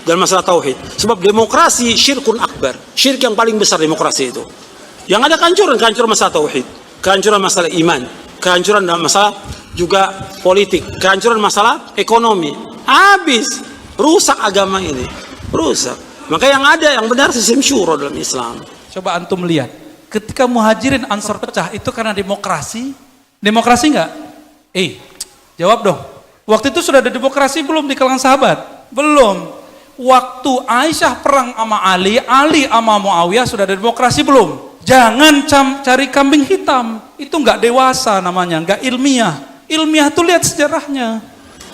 dalam masalah tauhid. Sebab demokrasi syirkun akbar, syirik yang paling besar demokrasi itu. Yang ada kehancuran masalah tauhid, kehancuran masalah iman, kehancuran dalam masalah juga politik, kehancuran masalah ekonomi. Habis, rusak agama ini, rusak. Maka yang benar sistem syuro dalam Islam. Coba antum lihat, ketika Muhajirin Ansor pecah itu karena demokrasi? Demokrasi enggak? Jawab dong. Waktu itu sudah ada demokrasi belum di kalangan sahabat? Belum. Waktu Aisyah perang sama Ali sama Muawiyah sudah ada demokrasi belum? Jangan cari kambing hitam. Itu enggak dewasa namanya, enggak ilmiah. Ilmiah tuh lihat sejarahnya.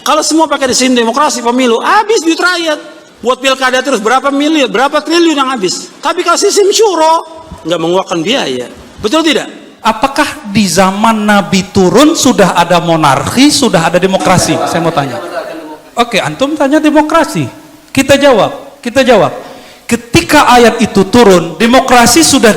Kalau semua pakai sistem demokrasi pemilu, habis duit rakyat. Buat pilkada terus berapa miliar, berapa triliun yang habis. Tapi kalau sistem syuro, nggak mengeluarkan biaya. Betul tidak? Apakah di zaman Nabi turun sudah ada monarki, sudah ada demokrasi? Saya mau tanya. Oke, antum tanya demokrasi. Kita jawab. Ketika ayat itu turun, demokrasi sudah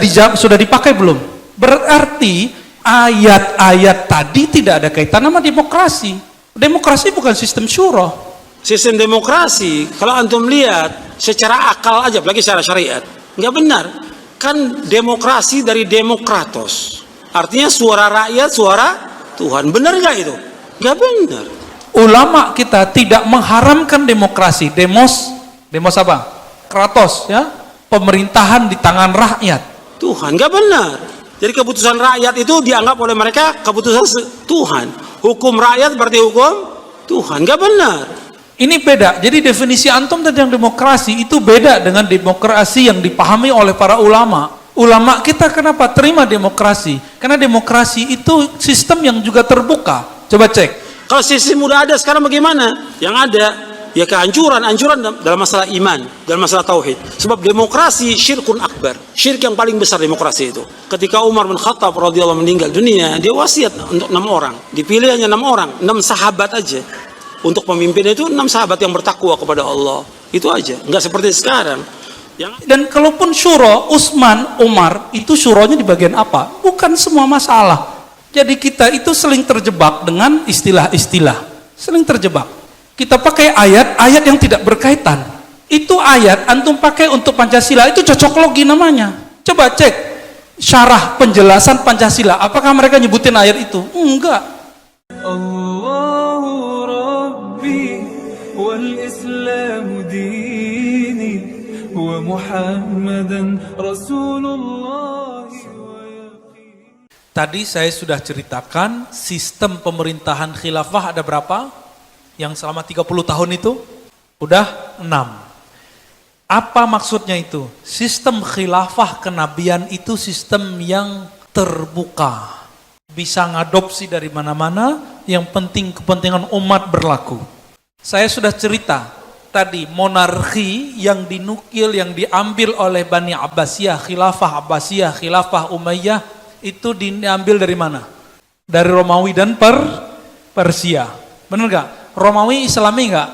dipakai belum? Berarti ayat-ayat tadi tidak ada kaitan sama demokrasi. Demokrasi bukan sistem syuro. Sistem demokrasi, kalau antum lihat secara akal aja, apalagi secara syariat, nggak benar. Kan demokrasi dari demokratos. Artinya suara rakyat, suara Tuhan. Benar nggak itu? Nggak benar. Ulama kita tidak mengharamkan demokrasi. Demos apa? Kratos, ya. Pemerintahan di tangan rakyat. Tuhan, nggak benar. Jadi keputusan rakyat itu dianggap oleh mereka keputusan Tuhan. Hukum rakyat berarti hukum Tuhan. Nggak benar. Ini beda. Jadi definisi antum tentang demokrasi itu beda dengan demokrasi yang dipahami oleh para ulama. Ulama kita kenapa terima demokrasi? Karena demokrasi itu sistem yang juga terbuka. Coba cek. Kalau sistem udah ada, sekarang bagaimana? Yang ada ya kehancuran dalam masalah iman, dalam masalah tauhid. Sebab demokrasi syirkun akbar, syirik yang paling besar demokrasi itu. Ketika Umar bin Khattab radhiyallahu meninggal dunia, dia wasiat untuk 6 orang. Dipilih hanya 6 orang, 6 sahabat aja. Untuk pemimpin itu 6 sahabat yang bertakwa kepada Allah. Itu aja, nggak seperti sekarang. Dan kalaupun syuro, Umar, itu syuronya di bagian apa? Bukan semua masalah. Jadi kita itu sering terjebak dengan istilah-istilah. Sering terjebak. Kita pakai ayat-ayat yang tidak berkaitan. Itu ayat antum pakai untuk Pancasila, itu cocok logi namanya. Coba cek syarah penjelasan Pancasila. Apakah mereka nyebutin ayat itu? Enggak. Allahu Rabbi wal Islamu dini wa Muhammadan Rasulullah. Tadi saya sudah ceritakan sistem pemerintahan khilafah ada berapa? Yang selama 30 tahun itu? Udah 6. Apa maksudnya itu? Sistem khilafah kenabian itu sistem yang terbuka. Bisa ngadopsi dari mana-mana, yang penting kepentingan umat berlaku. Saya sudah cerita tadi monarki yang dinukil, yang diambil oleh Bani Abbasiyah, Khilafah Umayyah, itu diambil dari mana? Dari Romawi dan Persia. Benar nggak? Romawi Islami nggak?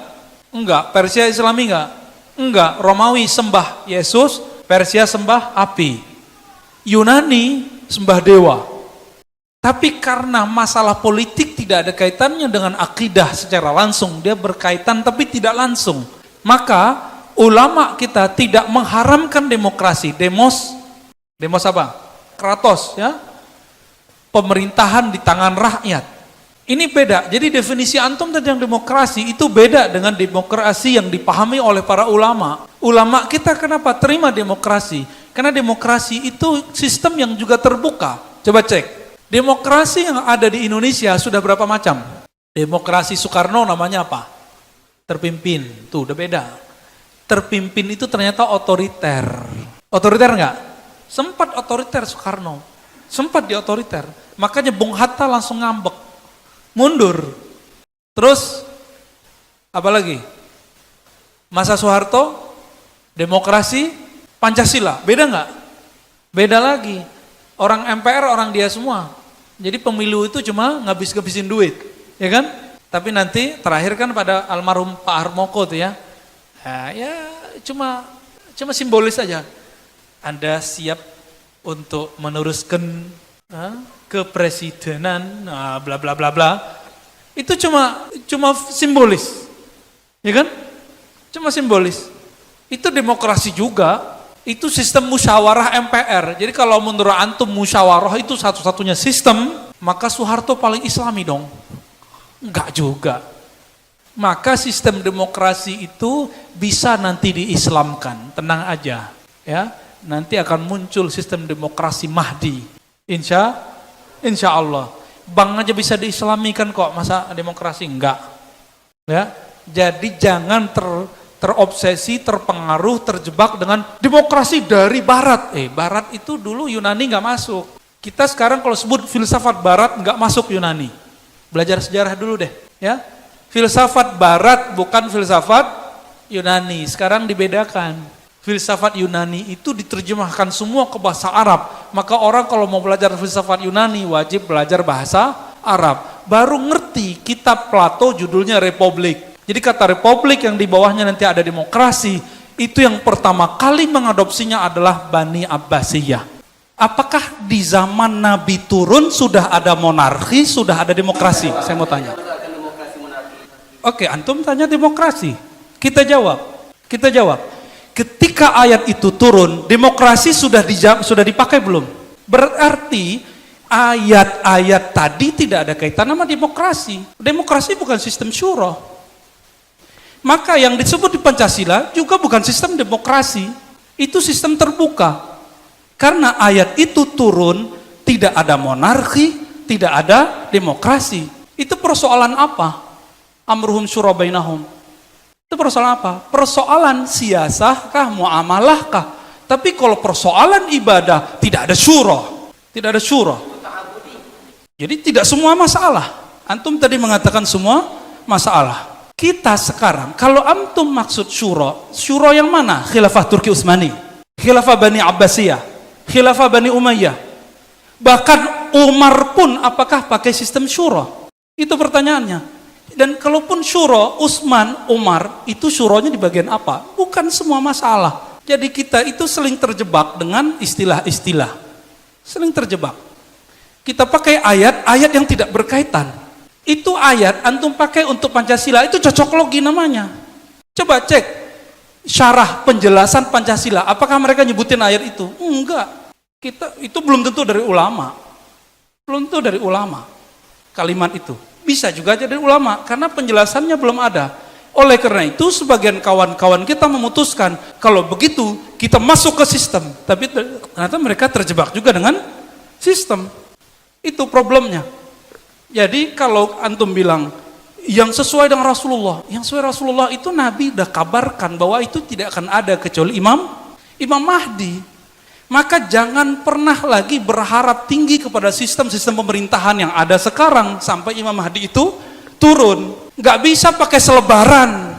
Enggak. Persia Islami nggak? Enggak. Romawi sembah Yesus, Persia sembah api. Yunani sembah dewa. Tapi karena masalah politik tidak ada kaitannya dengan akidah secara langsung, dia berkaitan tapi tidak langsung. Maka ulama kita tidak mengharamkan demokrasi. Demos apa? Kratos, ya. Pemerintahan di tangan rakyat. Ini beda. Jadi definisi antum tentang demokrasi itu beda dengan demokrasi yang dipahami oleh para ulama. Ulama kita kenapa terima demokrasi? Karena demokrasi itu sistem yang juga terbuka. Coba cek. Demokrasi yang ada di Indonesia sudah berapa macam? Demokrasi Soekarno namanya apa? Terpimpin. Tuh udah beda. Terpimpin itu ternyata otoriter. Otoriter enggak? Sempat otoriter Soekarno. Sempat di otoriter. Makanya Bung Hatta langsung ngambek. Mundur. Terus apa lagi? Masa Soeharto, demokrasi, Pancasila. Beda enggak? Beda lagi. Orang MPR orang dia semua. Jadi pemilu itu cuma ngabis-ngabisin duit, ya kan? Tapi nanti terakhir kan pada almarhum Pak Harmoko tuh ya. Nah, ya cuma simbolis aja. Anda siap untuk meneruskan kepresidenan, bla bla bla bla. Itu cuma simbolis. Ya kan? Cuma simbolis. Itu demokrasi juga. Itu sistem musyawarah MPR. Jadi kalau menurut antum musyawarah itu satu-satunya sistem, maka Soeharto paling islami dong. Enggak juga. Maka sistem demokrasi itu bisa nanti diislamkan. Tenang aja. Ya, nanti akan muncul sistem demokrasi Mahdi. Insya Allah. Bank aja bisa diislamikan kok, masa demokrasi enggak. Ya, jadi jangan terobsesi, terpengaruh, terjebak dengan demokrasi dari Barat. Barat itu dulu Yunani nggak masuk. Kita sekarang kalau sebut filsafat Barat nggak masuk Yunani. Belajar sejarah dulu deh, ya. Filsafat Barat bukan filsafat Yunani. Sekarang dibedakan. Filsafat Yunani itu diterjemahkan semua ke bahasa Arab. Maka orang kalau mau belajar filsafat Yunani wajib belajar bahasa Arab. Baru ngerti kitab Plato judulnya Republik. Jadi kata republik yang di bawahnya nanti ada demokrasi, itu yang pertama kali mengadopsinya adalah Bani Abbasiyah. Apakah di zaman Nabi turun sudah ada monarki, sudah ada demokrasi? Saya mau tanya. Oke, antum tanya demokrasi. Kita jawab. Ketika ayat itu turun, demokrasi sudah dipakai belum? Berarti ayat-ayat tadi tidak ada kaitan sama demokrasi. Demokrasi bukan sistem syura. Maka yang disebut di Pancasila juga bukan sistem demokrasi, itu sistem terbuka. Karena ayat itu turun, tidak ada monarki, tidak ada demokrasi. Itu persoalan apa? Amruhum syura bainahum. Itu persoalan apa? Persoalan siasah kah, muamalah kah? Tapi kalau persoalan ibadah, tidak ada syura. Tidak ada syura. Jadi tidak semua masalah. Antum tadi mengatakan semua masalah. Kita sekarang, kalau antum maksud syura yang mana? Khilafah Turki Utsmani, Khilafah Bani Abbasiyah, Khilafah Bani Umayyah. Bahkan Umar pun apakah pakai sistem syura? Itu pertanyaannya. Dan kalaupun syura, Utsman, Umar, itu syuranya di bagian apa? Bukan semua masalah. Jadi kita itu sering terjebak dengan istilah-istilah. Sering terjebak. Kita pakai ayat-ayat yang tidak berkaitan. Itu ayat antum pakai untuk Pancasila, itu cocok logi namanya. Coba cek syarah penjelasan Pancasila, apakah mereka nyebutin ayat itu? Enggak. Itu belum tentu dari ulama. Belum tentu dari ulama. Kalimat itu bisa juga dari ulama karena penjelasannya belum ada. Oleh karena itu sebagian kawan-kawan kita memutuskan kalau begitu kita masuk ke sistem, tapi ternyata mereka terjebak juga dengan sistem. Itu problemnya. Jadi kalau antum bilang yang sesuai dengan Rasulullah, yang sesuai Rasulullah itu Nabi udah kabarkan bahwa itu tidak akan ada kecuali Imam Mahdi. Maka jangan pernah lagi berharap tinggi kepada sistem-sistem pemerintahan yang ada sekarang sampai Imam Mahdi itu turun. Nggak bisa pakai selebaran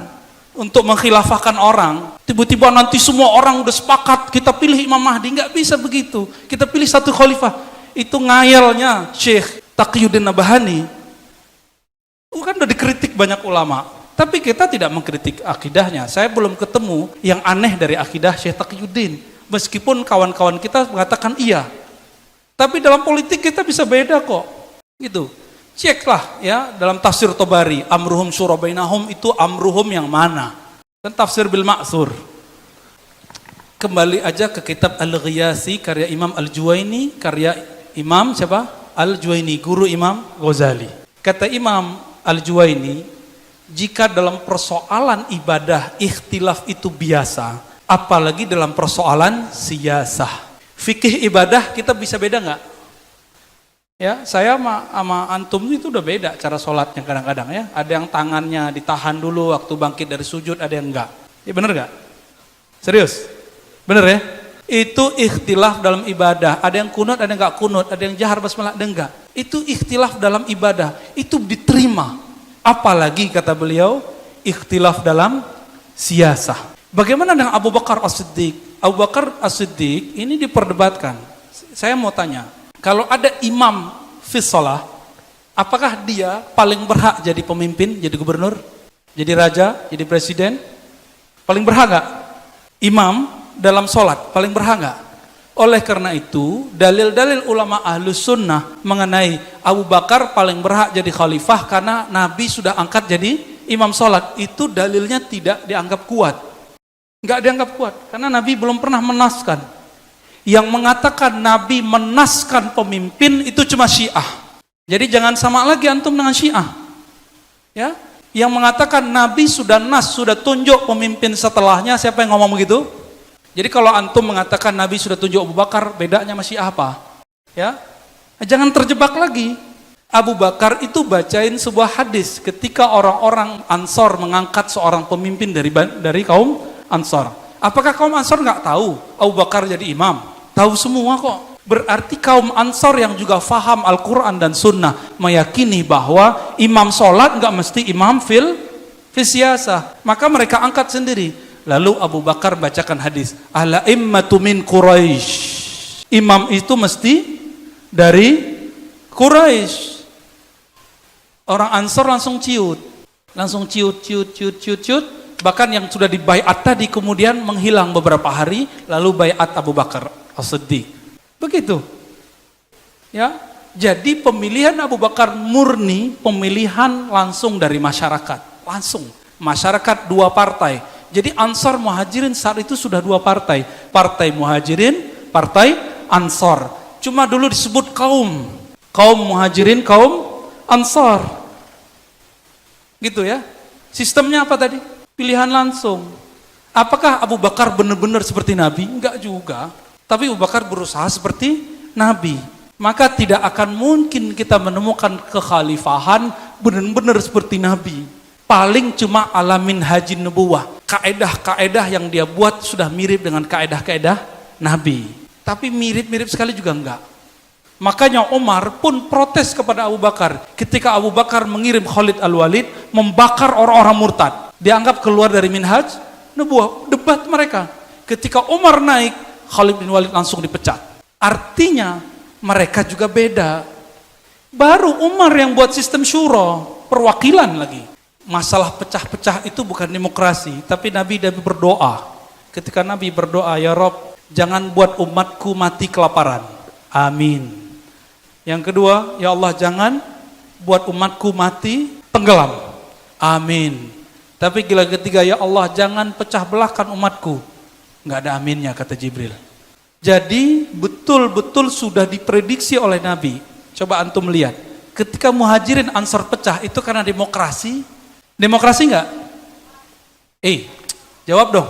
untuk menkhilafahkan orang. Tiba-tiba nanti semua orang udah sepakat kita pilih Imam Mahdi, nggak bisa begitu. Kita pilih satu khalifah. Itu ngayalnya Syekh Taqiyuddin Nabhani. Kan udah dikritik banyak ulama, tapi kita tidak mengkritik akidahnya. Saya belum ketemu yang aneh dari akidah Syekh Taqiyuddin, meskipun kawan-kawan kita mengatakan iya. Tapi dalam politik kita bisa beda kok. Gitu. Ceklah ya dalam tafsir Tabari, amruhum syura bainahum itu amruhum yang mana? Dan tafsir bil ma'thur. Kembali aja ke kitab Al-Ghiyasi karya Imam Al-Juwaini, karya Imam siapa? Al-Juwaini, guru Imam Ghazali. Kata Imam Al-Juwaini, jika dalam persoalan ibadah ikhtilaf itu biasa, apalagi dalam persoalan siyasah. Fikih ibadah kita bisa beda nggak? Ya, saya sama antum itu udah beda cara sholatnya kadang-kadang ya. Ada yang tangannya ditahan dulu waktu bangkit dari sujud, ada yang enggak. Ya bener nggak? Serius? Bener ya? Itu ikhtilaf dalam ibadah. Ada yang kunut, ada yang enggak kunut, ada yang jahar basmalah, ada yang enggak. Itu ikhtilaf dalam ibadah. Itu diterima. Apalagi kata beliau, ikhtilaf dalam siyasah. Bagaimana dengan Abu Bakar As-Siddiq? Abu Bakar As-Siddiq ini diperdebatkan. Saya mau tanya, kalau ada imam fi shalah, apakah dia paling berhak jadi pemimpin, jadi gubernur, jadi raja, jadi presiden? Paling berhak enggak? Imam dalam sholat paling berhak nggak? Oleh karena itu dalil-dalil ulama ahlus sunnah mengenai Abu Bakar paling berhak jadi khalifah karena Nabi sudah angkat jadi imam sholat, itu dalilnya tidak dianggap kuat. Nggak dianggap kuat, karena Nabi belum pernah menaskan. Yang mengatakan Nabi menaskan pemimpin itu cuma Syiah. Jadi jangan sama lagi antum dengan Syiah. Ya, yang mengatakan Nabi sudah sudah tunjuk pemimpin setelahnya, siapa yang ngomong begitu? Jadi kalau antum mengatakan Nabi sudah tunjuk Abu Bakar, bedanya sama Syiah apa? Ya, jangan terjebak lagi. Abu Bakar itu bacain sebuah hadis ketika orang-orang Ansor mengangkat seorang pemimpin dari kaum Ansor. Apakah kaum Ansor nggak tahu Abu Bakar jadi imam? Tahu semua kok. Berarti kaum Ansor yang juga faham Al-Quran dan Sunnah meyakini bahwa imam sholat nggak mesti imam fil siasah. Maka mereka angkat sendiri. Lalu Abu Bakar bacakan hadis. Ala immatu min Quraisy. Imam itu mesti dari Quraisy. Orang Ansor langsung ciut. Bahkan yang sudah dibaiat tadi kemudian menghilang beberapa hari, lalu baiat Abu Bakar As-Siddiq. Begitu. Ya. Jadi pemilihan Abu Bakar murni pemilihan langsung dari masyarakat. Langsung. Masyarakat dua partai. Jadi Ansar Muhajirin saat itu sudah dua partai. Partai Muhajirin, partai Ansar. Cuma dulu disebut kaum. Kaum Muhajirin, kaum Ansar. Gitu ya. Sistemnya apa tadi? Pilihan langsung. Apakah Abu Bakar benar-benar seperti Nabi? Enggak juga. Tapi Abu Bakar berusaha seperti Nabi. Maka tidak akan mungkin kita menemukan kekhalifahan benar-benar seperti Nabi. Paling cuma alamin haji nubuwah. Kaedah-kaedah yang dia buat sudah mirip dengan kaedah-kaedah Nabi. Tapi mirip-mirip sekali juga enggak. Makanya Umar pun protes kepada Abu Bakar ketika Abu Bakar mengirim Khalid Al-Walid membakar orang-orang murtad. Dianggap keluar dari minhaj nubuwah. Debat mereka. Ketika Umar naik, Khalid bin Walid langsung dipecat. Artinya mereka juga beda. Baru Umar yang buat sistem syura, perwakilan lagi. Masalah pecah-pecah itu bukan demokrasi, tapi Nabi berdoa. Ketika Nabi berdoa, ya Rob, jangan buat umatku mati kelaparan. Amin. Yang kedua, ya Allah jangan buat umatku mati tenggelam. Amin. Tapi gila ketiga, ya Allah jangan pecah belahkan umatku. Nggak ada aminnya kata Jibril. Jadi betul-betul sudah diprediksi oleh Nabi. Coba antum lihat. Ketika Muhajirin Ansar pecah itu karena demokrasi. Demokrasi nggak? Jawab dong.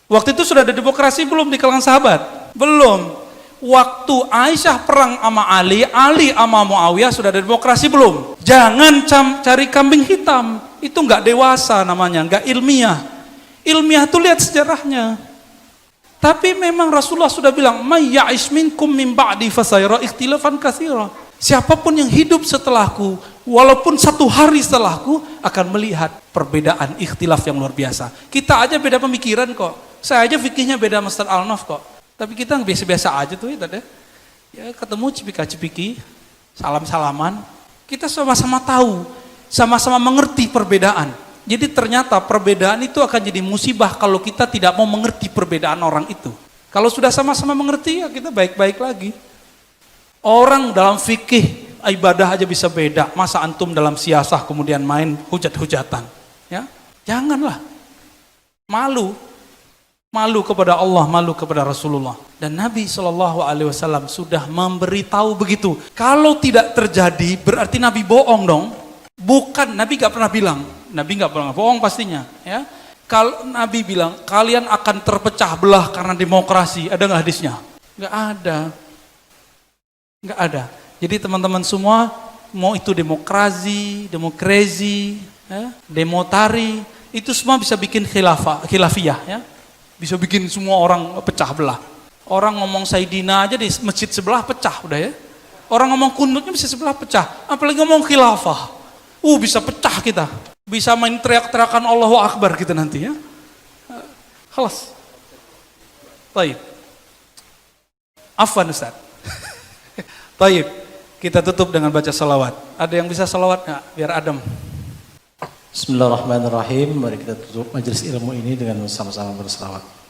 Waktu itu sudah ada demokrasi belum di kalangan sahabat? Belum. Waktu Aisyah perang sama Ali sama Muawiyah sudah ada demokrasi belum? Jangan cari kambing hitam. Itu nggak dewasa namanya, nggak ilmiah. Ilmiah tuh lihat sejarahnya. Tapi memang Rasulullah sudah bilang, "May ya'ish minkum min ba'di fasayara ikhtilafan katsira." Siapapun yang hidup setelahku, walaupun satu hari setelahku, akan melihat perbedaan ikhtilaf yang luar biasa. Kita aja beda pemikiran kok. Saya aja fikihnya beda sama Ustaz Al-Naf kok. Tapi kita biasa-biasa aja tuh ya ketemu cipika-cipiki, salam-salaman. Kita sama-sama tahu, sama-sama mengerti perbedaan. Jadi ternyata perbedaan itu akan jadi musibah kalau kita tidak mau mengerti perbedaan orang itu. Kalau sudah sama-sama mengerti ya kita baik-baik lagi. Orang dalam fikih ibadah aja bisa beda. Masa antum dalam siasah kemudian main hujat-hujatan? Ya, janganlah. Malu kepada Allah, malu kepada Rasulullah. Dan Nabi SAW sudah memberitahu begitu. Kalau tidak terjadi berarti Nabi bohong dong. Bukan, Nabi gak pernah bilang. Nabi gak pernah bohong pastinya. Ya. Kalau Nabi bilang kalian akan terpecah belah karena demokrasi, ada gak hadisnya? Gak ada. Gak ada. Jadi teman-teman semua, mau itu demokrasi, ya, demotari, itu semua bisa bikin khilafiyah. Ya. Bisa bikin semua orang pecah belah. Orang ngomong Sayyidina aja di masjid sebelah pecah udah ya. Orang ngomong kunutnya bisa sebelah pecah. Apalagi ngomong khilafah. Bisa pecah kita. Bisa main teriak-teriakan Allahu Akbar kita nanti ya. Khalas. Baik. Afwan Ustaz. Baik. Kita tutup dengan baca salawat. Ada yang bisa salawat nggak? Biar adem. Bismillahirrahmanirrahim. Mari kita tutup majelis ilmu ini dengan sama-sama berselawat.